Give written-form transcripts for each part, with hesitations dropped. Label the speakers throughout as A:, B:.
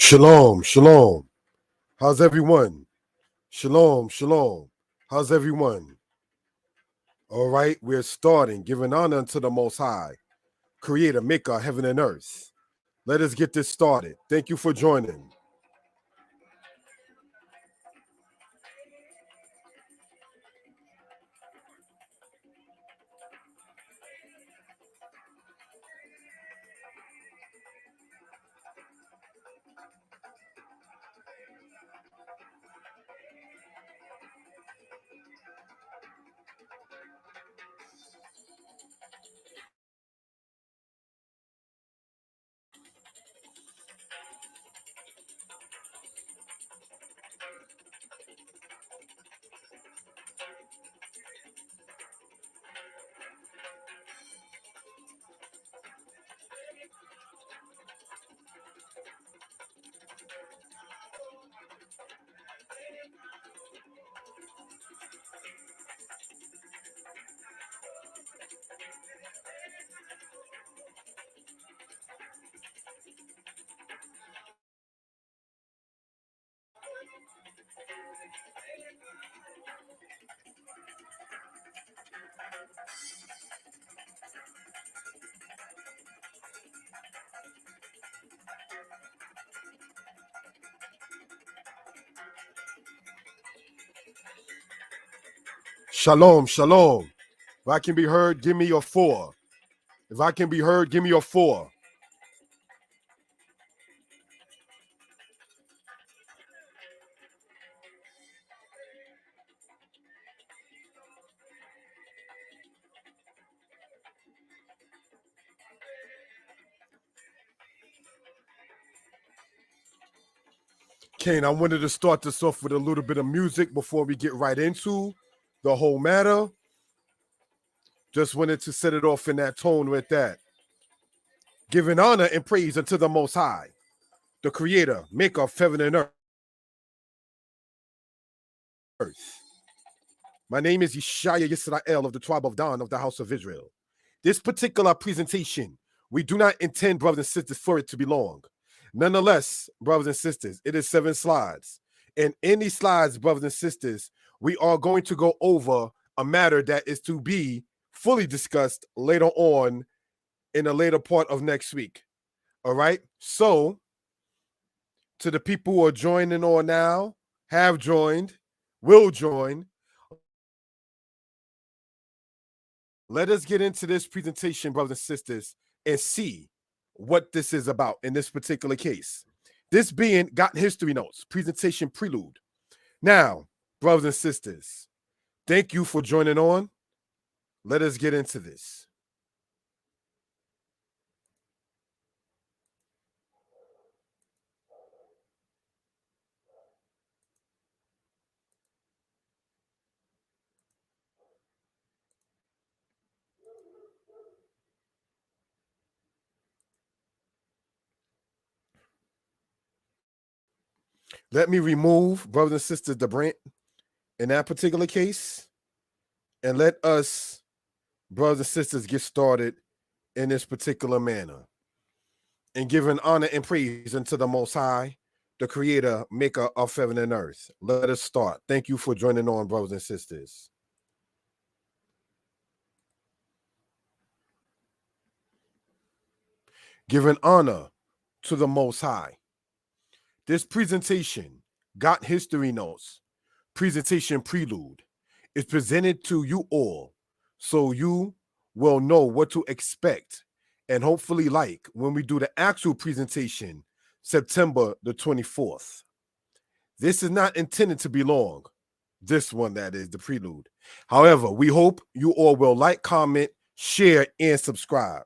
A: Shalom, shalom. How's everyone? Shalom, shalom. How's everyone? All right, we're starting, giving honor unto the Most High, Creator, Maker of heaven and earth. Let us get this started. Thank you for joining. Shalom, shalom. If I can be heard, give me your 4. If I can be heard, give me your 4. Kane, I wanted to start this off with a little bit of music before we get right into the whole matter. Just wanted to set it off in that tone with that. Giving honor and praise unto the Most High, the Creator, Maker of heaven and earth. My name is Yeshaya Yisrael of the tribe of Dan of the house of Israel. This particular presentation, we do not intend, brothers and sisters, for it to be long. Nonetheless, brothers and sisters, it is 7 slides. And in these slides, brothers and sisters, we are going to go over a matter that is to be fully discussed later on in a later part of next week. All right? So, to the people who are joining on now, have joined, will join, let us get into this presentation, brothers and sisters, and see what this is about in this particular case. This being Got History Notes, presentation prelude. Now, brothers and sisters, thank you for joining on. Let us get into this. Let me remove, brothers and sisters, the brand in that particular case, and let us, brothers and sisters, get started in this particular manner. And giving honor and praise unto the Most High, the Creator, Maker of heaven and earth. Let us start. Thank you for joining on, brothers and sisters. Giving honor to the Most High. This presentation, Got History Notes, presentation prelude, is presented to you all so you will know what to expect and hopefully like when we do the actual presentation September the 24th. This is not intended to be long. This one, that is the prelude. However, we hope you all will like, comment, share, and subscribe.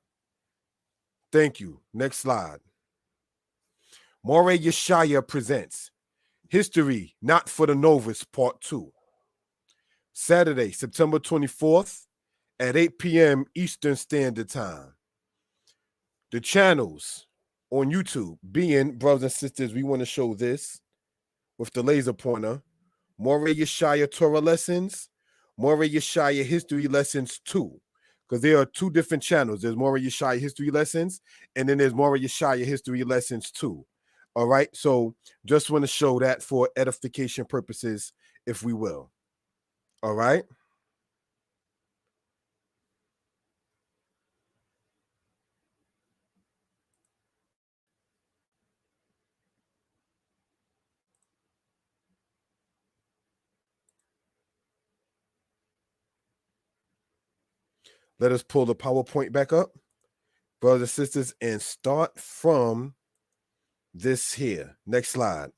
A: Thank you. Next slide. Moreh Yeshaya presents History Not for the Novice, Part 2. Saturday, September 24th at 8 p.m. Eastern Standard Time. The channels on YouTube being, brothers and sisters, we want to show this with the laser pointer. Moreh Yeshaya Torah Lessons, Moreh Yeshaya History Lessons 2. Because there are 2 different channels. There's Moreh Yeshaya History Lessons, and then there's Moreh Yeshaya History Lessons 2. All right. So just want to show that for edification purposes, if we will. All right. Let us pull the PowerPoint back up, brothers and sisters, and start from this here. Next slide.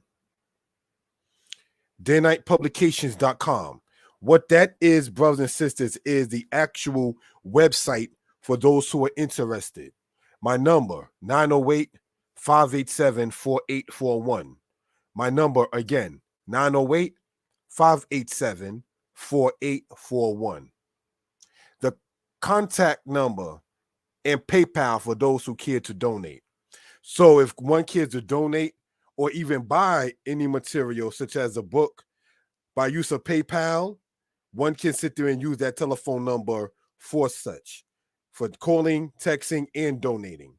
A: daynightpublications.com. What that is, brothers and sisters, is the actual website for those who are interested. My number, 908-587-4841. My number, again, 908-587-4841. The contact number and PayPal for those who care to donate. So if one cares to donate or even buy any material, such as a book, by use of PayPal, one can sit there and use that telephone number for such, for calling, texting, and donating.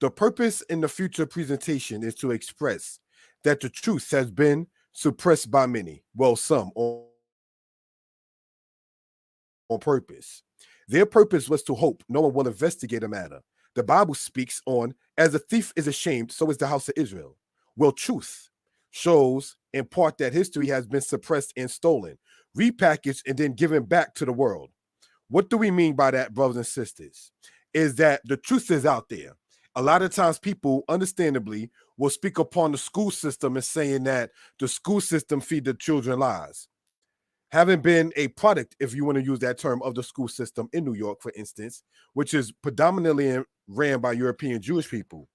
A: The purpose in the future presentation is to express that the truth has been suppressed by many, well, some on purpose. Their purpose was to hope no one will investigate a matter. The Bible speaks on, as a thief is ashamed, so is the house of Israel. Well, truth shows in part that history has been suppressed and stolen, repackaged, and then given back to the world. What do we mean by that, brothers and sisters? Is that the truth is out there. A lot of times people, understandably, will speak upon the school system and saying that the school system feed the children lies. Having been a product, if you want to use that term, of the school system in New York, for instance, which is predominantly ran by European Jewish people,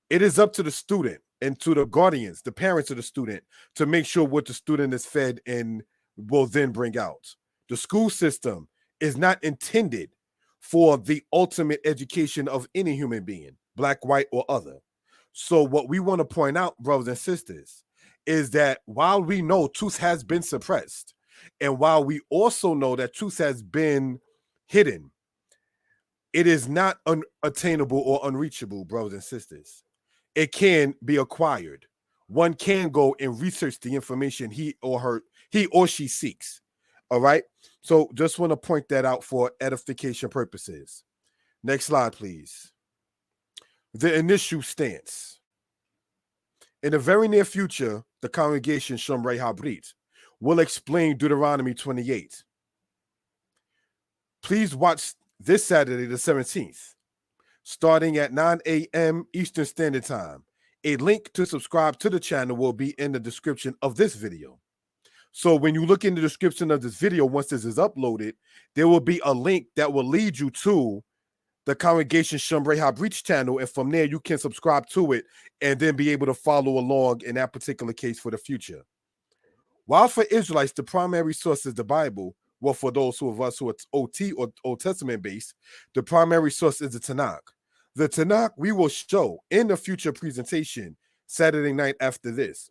A: it is up to the student and to the guardians, the parents of the student, to make sure what the student is fed and will then bring out. The school system is not intended for the ultimate education of any human being, black, white, or other. So what we want to point out, brothers and sisters, is that while we know truth has been suppressed, and while we also know that truth has been hidden, it is not unattainable or unreachable, brothers and sisters. It can be acquired. One can go and research the information he or she seeks. All right. So just want to point that out for edification purposes. Next slide, please. The initial stance. In the very near future, the congregation Shomrei Habrit will explain Deuteronomy 28. Please watch this Saturday, the 17th, starting at 9 a.m. Eastern Standard Time. A link to subscribe to the channel will be in the description of this video. So when you look in the description of this video, once this is uploaded, there will be a link that will lead you to the congregation Shomrei Habrit channel, and from there you can subscribe to it and then be able to follow along in that particular case for the future. While for Israelites, the primary source is the Bible, well, for those of us who are OT or Old Testament based, the primary source is the Tanakh. The Tanakh we will show in the future presentation Saturday night after this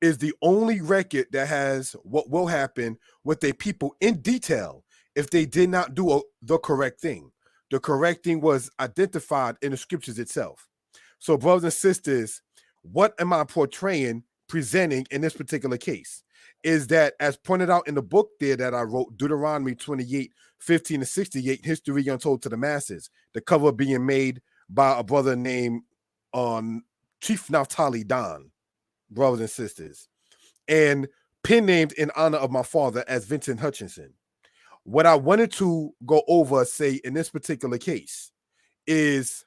A: is the only record that has what will happen with a people in detail if they did not do the correct thing. The correct thing was identified in the scriptures itself. So, brothers and sisters, what am I portraying, presenting in this particular case? Is that, as pointed out in the book there that I wrote, Deuteronomy 28, 15 to 68, History Untold to the Masses, the cover being made by a brother named Chief Naphtali Don, brothers and sisters, and pen named in honor of my father as Vincent Hutchinson. What I wanted to go over, say, in this particular case is,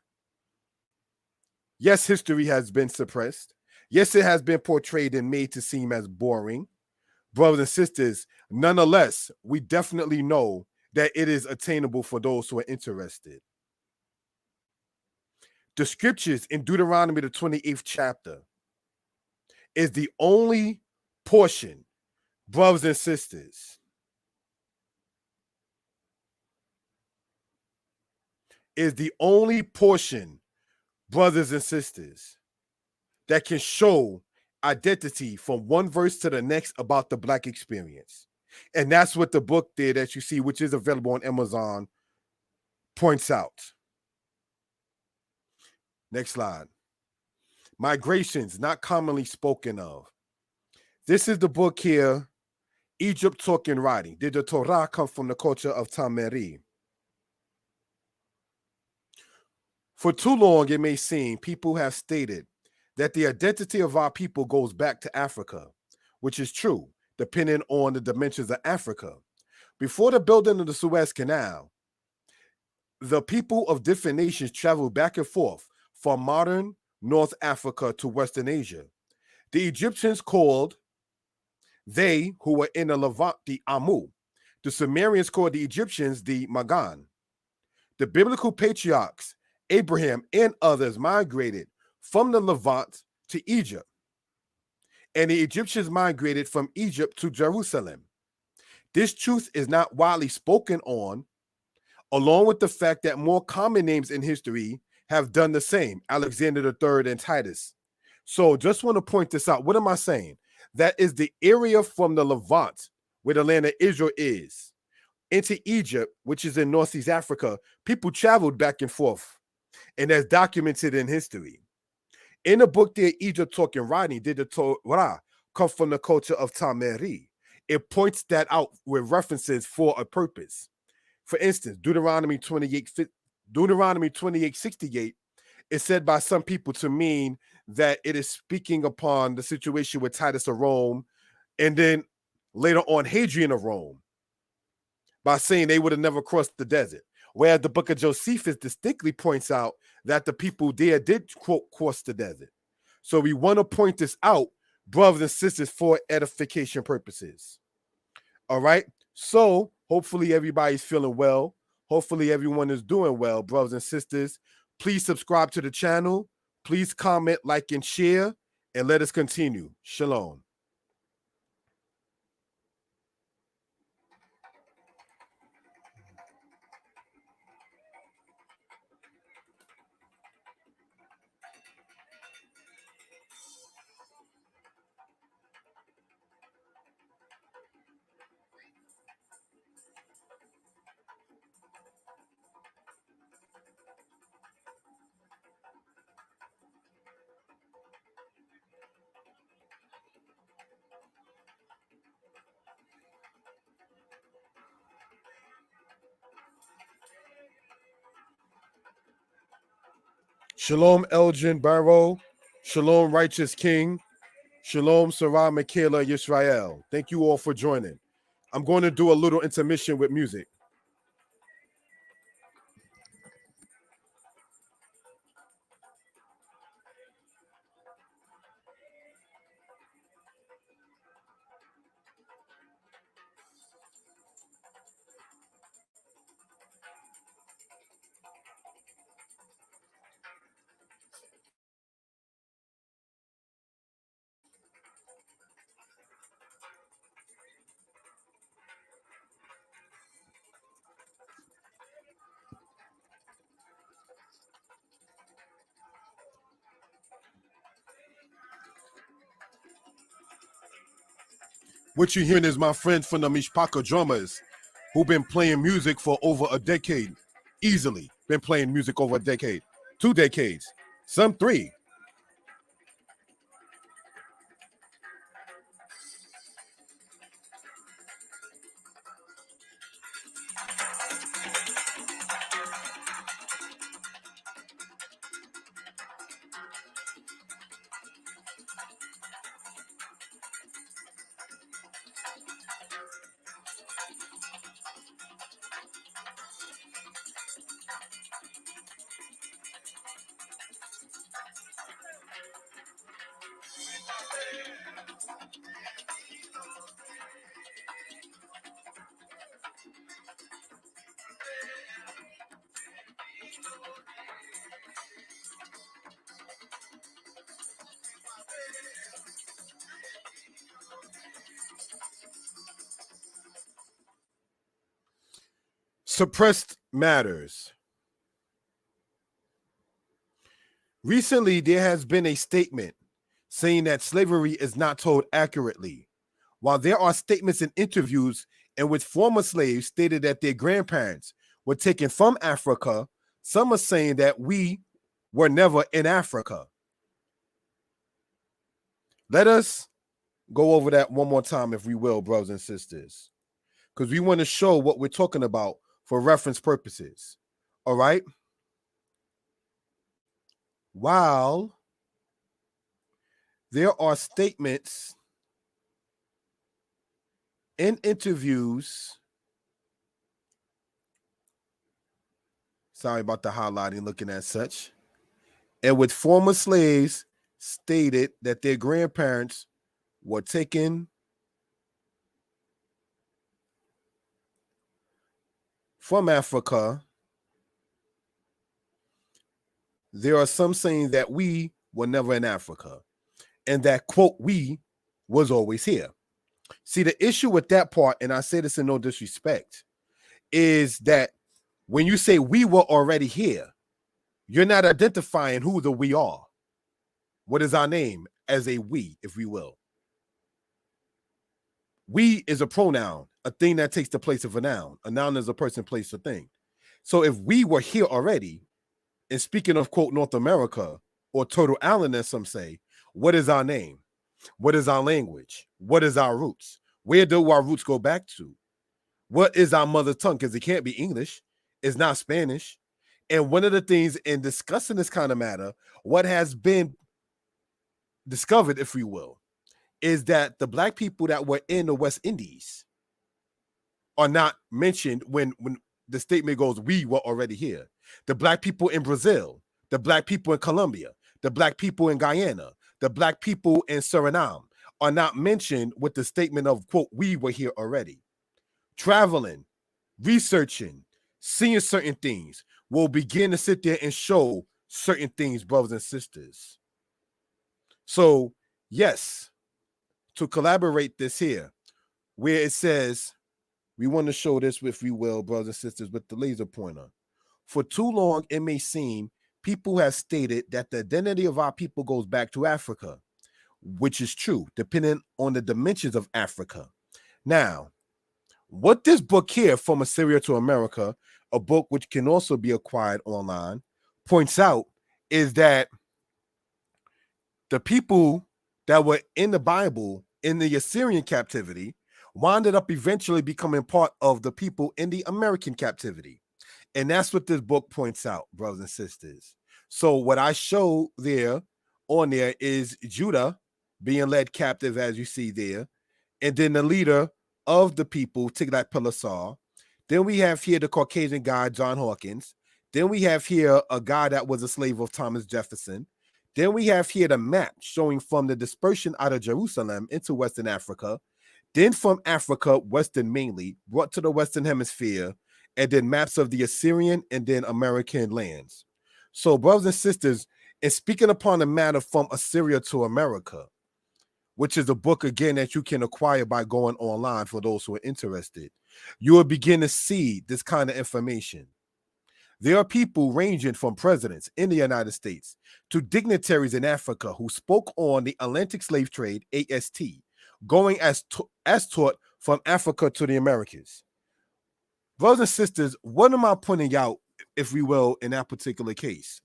A: yes, history has been suppressed. Yes, it has been portrayed and made to seem as boring. Brothers and sisters, nonetheless, we definitely know that it is attainable for those who are interested. The scriptures in Deuteronomy, the 28th chapter, is the only portion, brothers and sisters, is the only portion, brothers and sisters, that can show identity from one verse to the next about the Black experience. And that's what the book there that you see, which is available on Amazon, points out. Next slide. Migrations not commonly spoken of. This is the book here, Egypt Talk and Writing. Did the Torah come from the culture of Tameri? For too long, it may seem, people have stated that the identity of our people goes back to Africa, which is true, depending on the dimensions of Africa. Before the building of the Suez Canal, the people of different nations traveled back and forth from modern North Africa to Western Asia. The Egyptians called they who were in the Levant the Amu. The Sumerians called the Egyptians the Magan. The biblical patriarchs, Abraham and others, migrated from the Levant to Egypt, and the Egyptians migrated from Egypt to Jerusalem. This truth is not widely spoken on, along with the fact that more common names in history have done the same, Alexander III and Titus. So just want to point this out. What am I saying? That is the area from the Levant, where the land of Israel is, into Egypt, which is in Northeast Africa. People traveled back and forth, and that's documented in history. In the book there, Egypt Talk and Writing, did the Torah come from the culture of Tameri? It points that out with references for a purpose. For instance, Deuteronomy 28:68 is said by some people to mean that it is speaking upon the situation with Titus of Rome, and then later on Hadrian of Rome, by saying they would have never crossed the desert. Whereas the book of Josephus distinctly points out that the people there did, quote, cross the desert. So we want to point this out, brothers and sisters, for edification purposes. All right. So hopefully everybody's feeling well. Hopefully everyone is doing well, brothers and sisters. Please subscribe to the channel. Please comment, like, and share, and let us continue. Shalom. Shalom, Elgin Barrow. Shalom, Righteous King. Shalom, Sarah Michaela Yisrael. Thank you all for joining. I'm going to do a little intermission with music. What you're hearing is my friends from the Mishpaka drummers who've been playing music for over a decade. Easily been playing music over a decade, 2 decades, some 3. Suppressed matters. Recently, there has been a statement saying that slavery is not told accurately, while there are statements in interviews in which former slaves stated that their grandparents were taken from Africa. Some are saying that we were never in Africa. Let us go over that one more time, if we will, brothers and sisters, because we want to show what we're talking about for reference purposes. All right. While there are statements in interviews, sorry about the highlighting, looking at such, and with former slaves stated that their grandparents were taken from Africa, there are some saying that we were never in Africa, and that, quote, we was always here. See, the issue with that part, and I say this in no disrespect, is that when you say we were already here, you're not identifying who the we are. What is our name as a we, if we will? We is a pronoun, a thing that takes the place of a noun. A noun is a person, place, or thing. So if we were here already, and speaking of, quote, North America, or Turtle Island, as some say, what is our name? What is our language? What is our roots? Where do our roots go back to? What is our mother tongue? Because it can't be English. It's not Spanish. And one of the things in discussing this kind of matter, what has been discovered, if we will, is that the black people that were in the West Indies are not mentioned when the statement goes, we were already here. The black people in Brazil, the black people in Colombia, the black people in Guyana, the black people in Suriname are not mentioned with the statement of, quote, we were here already. Traveling, researching, seeing certain things will begin to sit there and show certain things, brothers and sisters. So, yes, to collaborate this here, where it says, we want to show this, if we will, brothers and sisters, with the laser pointer. For too long, it may seem people have stated that the identity of our people goes back to Africa, which is true, depending on the dimensions of Africa. Now, what this book here, From Assyria to America, a book which can also be acquired online, points out is that the people that were in the Bible in the Assyrian captivity wound up eventually becoming part of the people in the American captivity. And that's what this book points out, brothers and sisters. So what I show there on there is Judah being led captive, as you see there, and then the leader of the people, Tiglath-Pileser. Then we have here the Caucasian guy, John Hawkins. Then we have here a guy that was a slave of Thomas Jefferson. Then we have here the map showing from the dispersion out of Jerusalem into Western Africa. Then from Africa, Western mainly, brought to the Western Hemisphere, and then maps of the Assyrian and then American lands. So, brothers and sisters, in speaking upon the matter From Assyria to America, which is a book, again, that you can acquire by going online for those who are interested, you will begin to see this kind of information. There are people ranging from presidents in the United States to dignitaries in Africa who spoke on the Atlantic slave trade, AST, going as taught from Africa to the Americas. Brothers and sisters, what am I pointing out, if we will, in that particular case,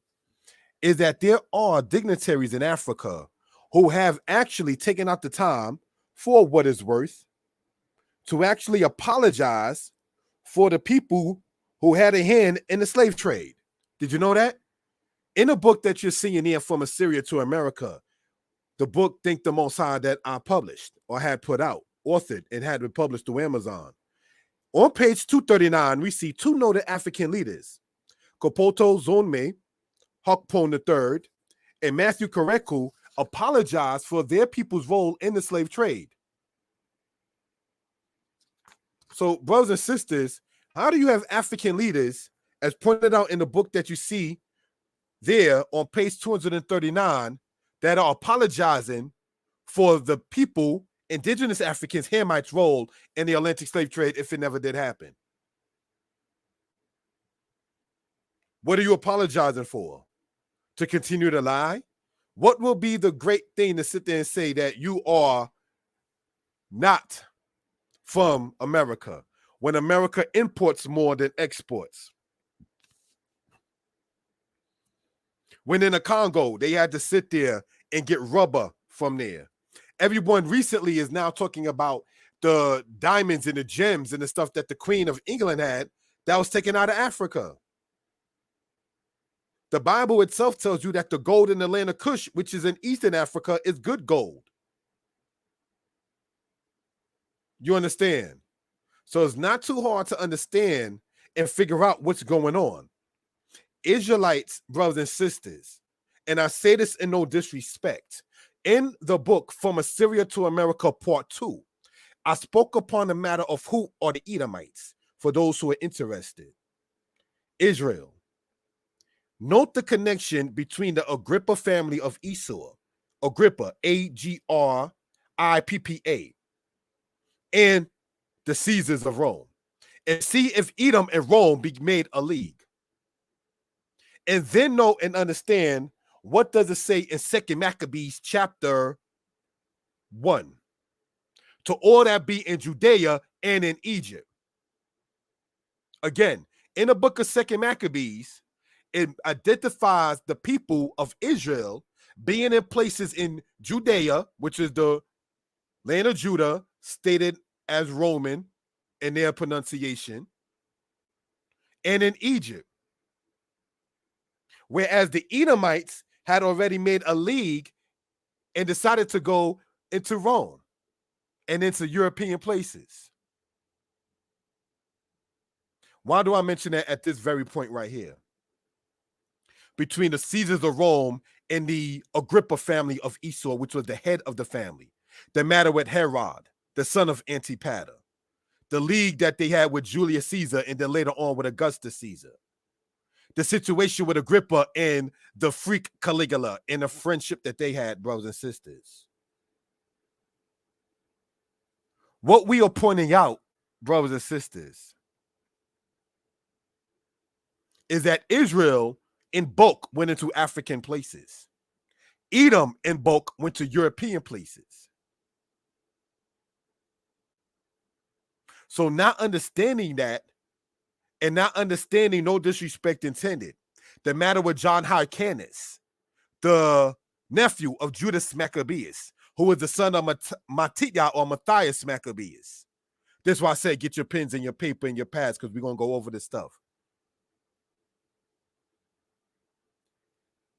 A: is that there are dignitaries in Africa who have actually taken out the time, for what is worth, to actually apologize for the people who had a hand in the slave trade. Did you know that? In the book that you're seeing here, From Assyria to America, the book Think the Most High that I published or had put out, authored, and had been published through Amazon. On page 239, we see two noted African leaders, Kopoto Zonme, Hokpon III, and Matthew Kareku, apologized for their people's role in the slave trade. So, brothers and sisters, how do you have African leaders, as pointed out in the book that you see there on page 239, that are apologizing for the people, indigenous Africans, Hamites' role in the Atlantic slave trade if it never did happen? What are you apologizing for? To continue to lie? What will be the great thing to sit there and say that you are not from America when America imports more than exports? When in the Congo, they had to sit there and get rubber from there. Everyone recently is now talking about the diamonds and the gems and the stuff that the Queen of England had that was taken out of Africa. The Bible itself tells you that the gold in the land of Cush, which is in Eastern Africa, is good gold. You understand? So it's not too hard to understand and figure out what's going on. Israelites, brothers and sisters, and I say this in no disrespect, in the book From Assyria to America, Part 2, I spoke upon the matter of who are the Edomites, for those who are interested. Israel. Note the connection between the Agrippa family of Esau, Agrippa, Agrippa, and the Caesars of Rome, and see if Edom and Rome be made a league. And then know and understand what does it say in 2 Maccabees chapter 1. To all that be in Judea and in Egypt. Again, in the book of 2 Maccabees, it identifies the people of Israel being in places in Judea, which is the land of Judah, stated as Roman in their pronunciation, and in Egypt. Whereas the Edomites had already made a league and decided to go into Rome and into European places. Why do I mention that at this very point right here? Between the Caesars of Rome and the Agrippa family of Esau, which was the head of the family. The matter with Herod, the son of Antipater. The league that they had with Julius Caesar and then later on with Augustus Caesar. The situation with Agrippa and the freak Caligula and the friendship that they had, brothers and sisters. What we are pointing out, brothers and sisters, is that Israel in bulk went into African places. Edom in bulk went to European places. So not understanding that and not understanding, no disrespect intended, the matter with John Hyrcanus, the nephew of Judas Maccabeus, who was the son of Mattiah or Matthias Maccabeus. That's why I said get your pens and your paper and your pads, because we're going to go over this stuff.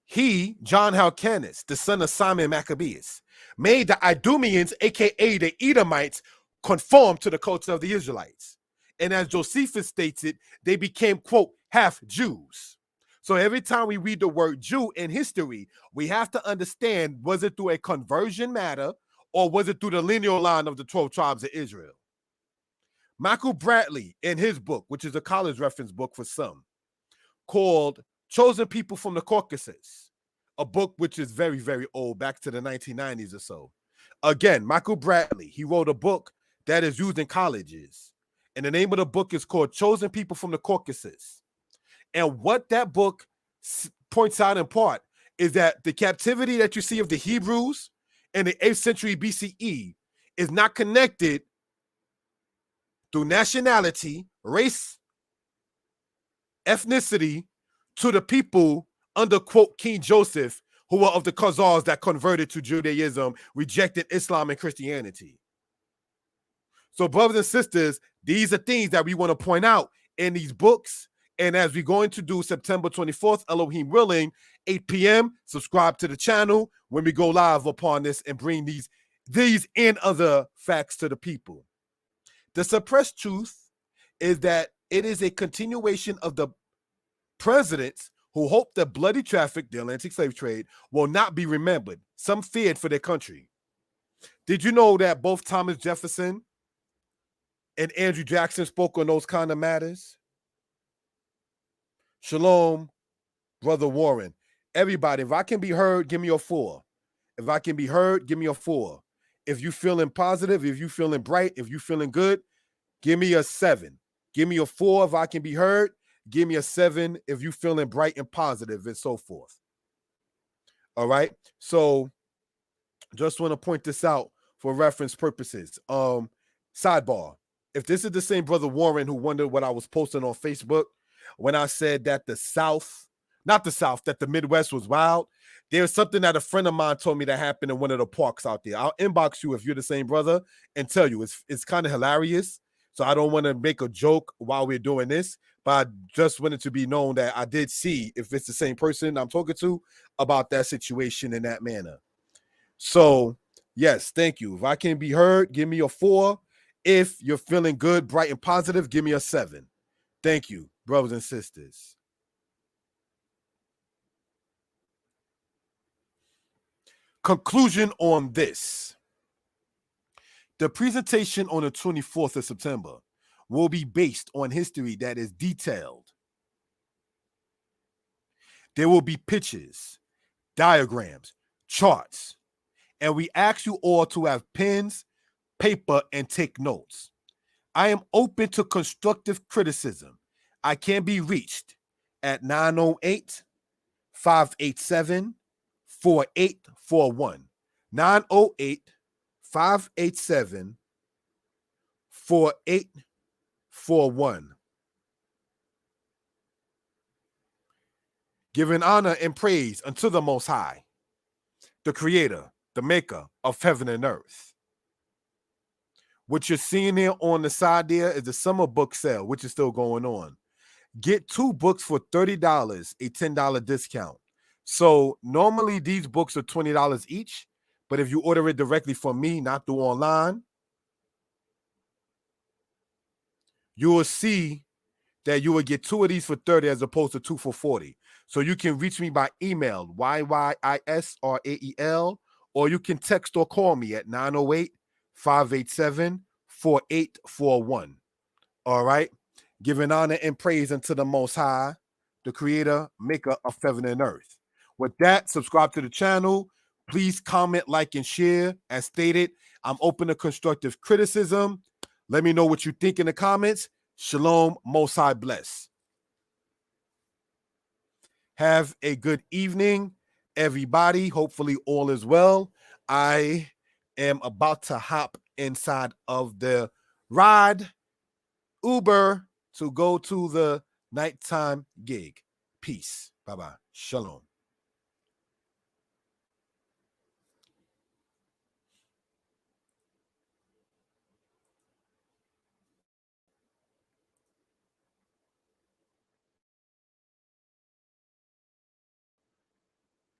A: He, John Hyrcanus, the son of Simon Maccabeus, made the Idumeans, aka the Edomites, conform to the culture of the Israelites. And as Josephus states it, they became, quote, half Jews. So every time we read the word Jew in history, we have to understand, was it through a conversion matter or was it through the lineal line of the 12 tribes of Israel? Michael Bradley, in his book, which is a college reference book for some, called Chosen People from the Caucasus, a book which is very, very old, back to the 1990s or so. Again, Michael Bradley, he wrote a book that is used in colleges. And the name of the book is called Chosen People from the Caucasus. And what that book points out in part is that the captivity that you see of the Hebrews in the 8th century BCE is not connected through nationality, race, ethnicity to the people under, quote, King Joseph, who were of the Khazars that converted to Judaism, rejected Islam and Christianity. So, brothers and sisters, these are things that we want to point out in these books. And as we're going to do September 24th, Elohim willing, 8 p.m., subscribe to the channel when we go live upon this and bring these and other facts to the people. The suppressed truth is that it is a continuation of the presidents who hope that bloody traffic, the Atlantic slave trade, will not be remembered. Some feared for their country. Did you know that both Thomas Jefferson and Andrew Jackson spoke on those kind of matters? Shalom, Brother Warren. Everybody, if I can be heard, give me a 4. If I can be heard, give me a 4. If you feeling positive, if you feeling bright, if you feeling good, give me a 7. Give me a 4 if I can be heard. Give me a 7 if you feeling bright and positive and so forth. All right. So just want to point this out for reference purposes. Sidebar. If this is the same Brother Warren who wondered what I was posting on Facebook when I said that the South, not the South, that the Midwest was wild. There's something that a friend of mine told me that happened in one of the parks out there. I'll inbox you if you're the same brother and tell you. It's kind of hilarious. So I don't want to make a joke while we're doing this, but I just wanted to be known that I did see, if it's the same person I'm talking to, about that situation in that manner. So, yes, thank you. If I can be heard, give me a 4. If you're feeling good, bright, and positive, give me a 7. Thank you, brothers and sisters. Conclusion on this. The presentation on the 24th of September will be based on history that is detailed. There will be pictures, diagrams, charts, and we ask you all to have pens, paper, and take notes. I am open to constructive criticism. I can be reached at 908-587-4841. 908-587-4841. Giving honor and praise unto the Most High, the Creator, the Maker of heaven and earth. What you're seeing here on the side there is the summer book sale, which is still going on. Get 2 books for $30, a $10 discount. So normally these books are $20 each, but if you order it directly from me, not through online, you will see that you will get 2 of these for 30 as opposed to 2 for 40. So you can reach me by email, YYISRAEL, or you can text or call me at 908-587-4841. All right? Giving honor and praise unto the Most High, the Creator, Maker of heaven and earth. With that, subscribe to the channel. Please comment, like, and share. As stated, I'm open to constructive criticism. Let me know what you think in the comments. Shalom, Most High bless. Have a good evening, everybody. Hopefully all is well. I am about to hop inside of the ride Uber to go to the nighttime gig. Peace. Bye-bye. Shalom.